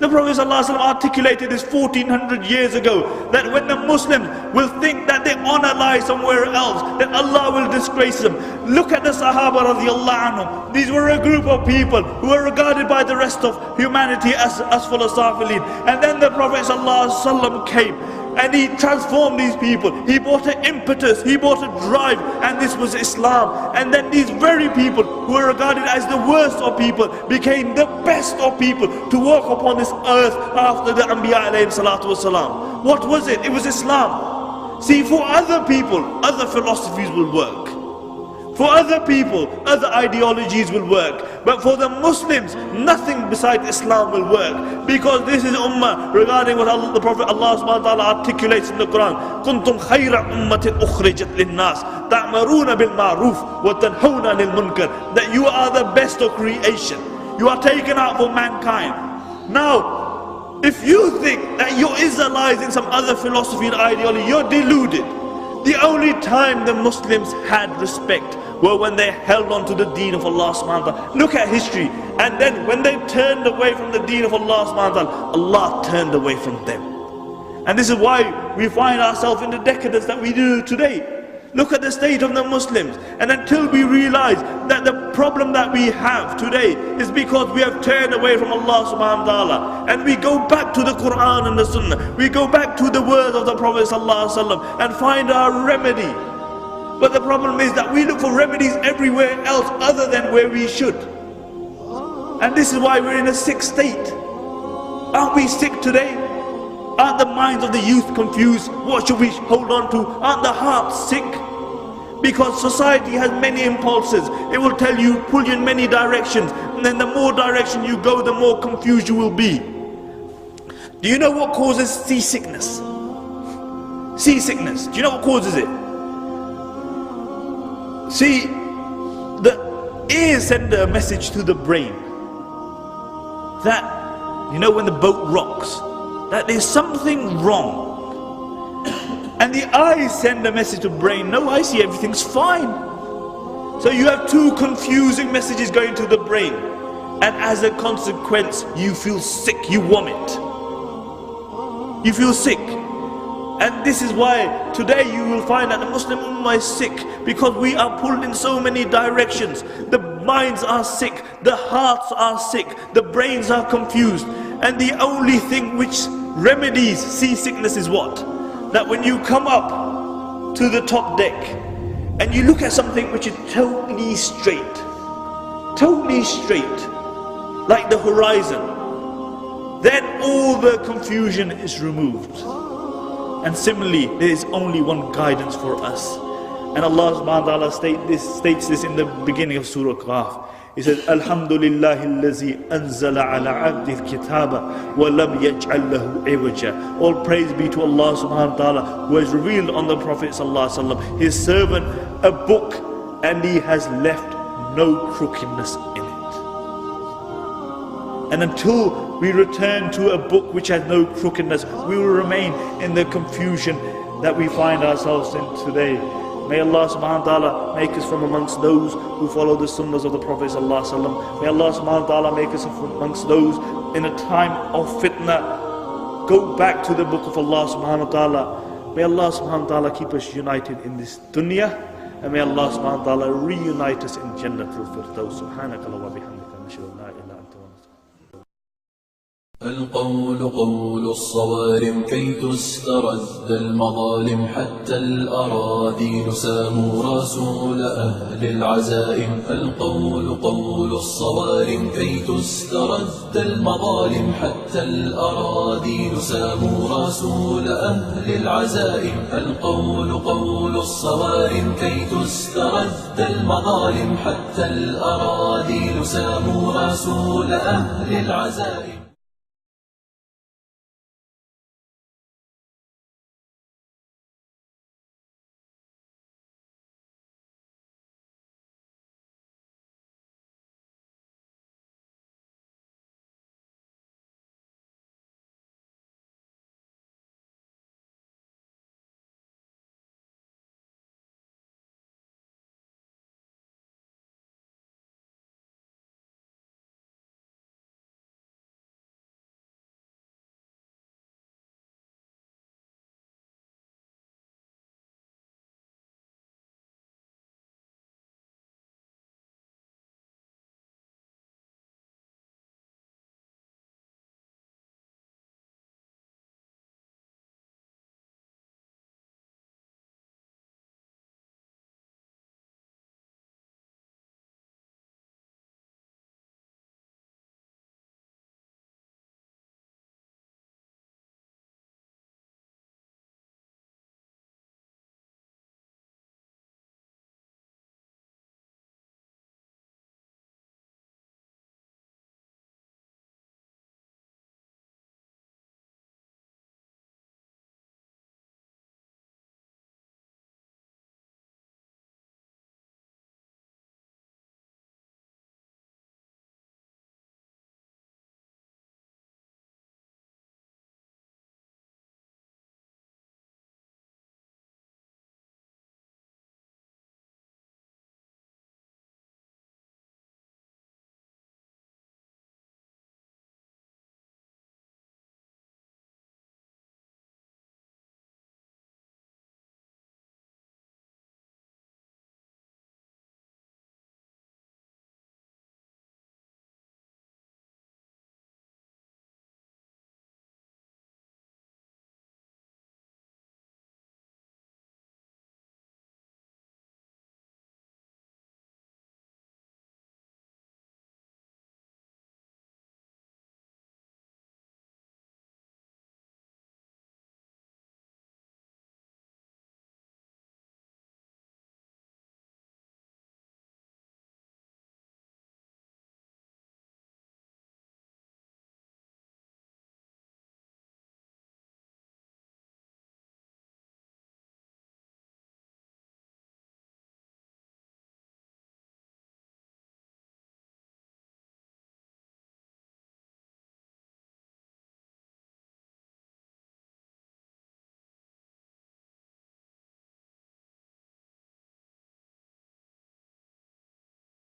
The Prophet ﷺ articulated this 1400 years ago, that when the Muslims will think that their honor lies somewhere else, that Allah will disgrace them. Look at the Sahaba radiallahu anhum. These were a group of people who were regarded by the rest of humanity as asfal safilin. And then the Prophet ﷺ came and he transformed these people. He brought an impetus, he brought a drive, and this was Islam. And then these very people who were regarded as the worst of people became the best of people to walk upon this earth after the Anbiya alayhi salatu wasalam. What was it? It was Islam. See, for other people, other philosophies will work. For other people, other ideologies will work. But for the Muslims, nothing besides Islam will work. Because this is ummah regarding what the Prophet Allah subhanahu wa ta'ala articulates in the Quran. كُنْتُمْ خَيْرَ أُمَّةٍ أُخْرِجَتْ لِلنَّاسِ تَعْمَرُونَ بِالْمَعْرُوفِ وَتَنْهَوْنَ عَنِ الْمُنْكَرِ. That you are the best of creation. You are taken out for mankind. Now, if you think that you're Israelizing some other philosophy and ideology, you're deluded. The only time the Muslims had respect were when they held on to the deen of Allah subhanahu wa ta'ala. Look at history. And then when they turned away from the deen of Allah subhanahu wa ta'ala, Allah turned away from them. And this is why we find ourselves in the decadence that we do today. Look at the state of the Muslims. And until we realize that the problem that we have today is because we have turned away from Allah subhanahu wa ta'ala, and we go back to the Quran and the Sunnah, we go back to the words of the Prophet sallallahu alaihi wasallam and find our remedy. But the problem is that we look for remedies everywhere else other than where we should. And this is why we're in a sick state. Aren't we sick today? Aren't the minds of the youth confused? What should we hold on to? Aren't the hearts sick? Because society has many impulses. It will tell you, pull you in many directions. And then the more direction you go, the more confused you will be. Do you know what causes seasickness? Seasickness. Do you know what causes it? See, the ears send a message to the brain that, you know, when the boat rocks, that there's something wrong. And the eyes send a message to the brain, no, I see everything's fine. So you have two confusing messages going to the brain. And as a consequence, you feel sick, you vomit. You feel sick. And this is why today you will find that the Muslim Ummah is sick, because we are pulled in so many directions. The minds are sick, the hearts are sick, the brains are confused. And the only thing which remedies seasickness is what? That when you come up to the top deck and you look at something which is totally straight, like the horizon, then all the confusion is removed. And similarly, there is only one guidance for us. And Allah subhanahu wa ta'ala states this in the beginning of Surah Qaf. He says, Alhamdulillahi allazi anzala ala abdil kitaba wa lam yaj'al lahu iwaja. All praise be to Allah subhanahu wa ta'ala, who has revealed on the Prophet sallallahu alaihi wasallam, his servant, a book, and he has left no crookedness in it. And until we return to a book which has no crookedness, we will remain in the confusion that we find ourselves in today. May Allah subhanahu wa ta'ala make us from amongst those who follow the sunnahs of the Prophet sallallahu alaihi wasallam. May Allah subhanahu wa ta'ala make us from amongst those in a time of fitna. Go back to the book of Allah subhanahu wa ta'ala. May Allah subhanahu wa ta'ala keep us united in this dunya. And may Allah subhanahu wa ta'ala reunite us in Jannatul Firdaus. Subhanakallah wa bihamdika nashhadu an la ilaha illa anta wa nastaghfiruka. القول قول الصوارم كي تسترد المظالم حتى الأراضي نساموا رسول أهل العزائم. القول قول الصوارم كي تسترد المظالم حتى الأراضي نساموا رسول أهل العزائم. القول قول الصوارم كي تسترد المظالم حتى الأراضي نساموا رسول أهل العزائم.